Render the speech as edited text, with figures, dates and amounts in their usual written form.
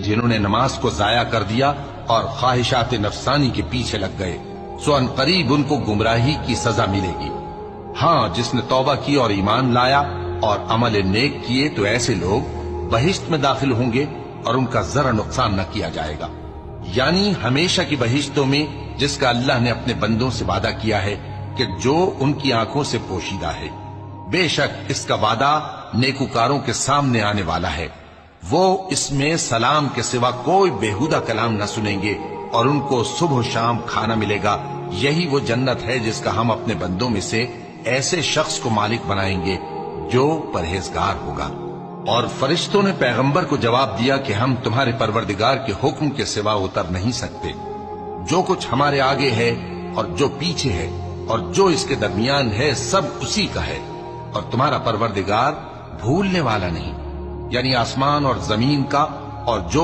جنہوں نے نماز کو ضائع کر دیا اور خواہشات نفسانی کے پیچھے لگ گئے، سو ان قریب ان کو گمراہی کی سزا ملے گی۔ ہاں، جس نے توبہ کی اور ایمان لایا اور عمل نیک کیے تو ایسے لوگ بہشت میں داخل ہوں گے اور ان کا ذرا نقصان نہ کیا جائے گا، یعنی ہمیشہ کی بہشتوں میں، جس کا اللہ نے اپنے بندوں سے وعدہ کیا ہے کہ جو ان کی آنکھوں سے پوشیدہ ہے۔ بے شک اس کا وعدہ نیکوکاروں کے سامنے آنے والا ہے، وہ اس میں سلام کے سوا کوئی بےہودہ کلام نہ سنیں گے اور ان کو صبح و شام کھانا ملے گا۔ یہی وہ جنت ہے جس کا ہم اپنے بندوں میں سے ایسے شخص کو مالک بنائیں گے جو پرہیزگار ہوگا۔ اور فرشتوں نے پیغمبر کو جواب دیا کہ ہم تمہارے پروردگار کے حکم کے سوا اتر نہیں سکتے۔ جو کچھ ہمارے آگے ہے اور جو پیچھے ہے اور جو اس کے درمیان ہے، سب اسی کا ہے، اور تمہارا پروردگار بھولنے والا نہیں، یعنی آسمان اور زمین کا اور جو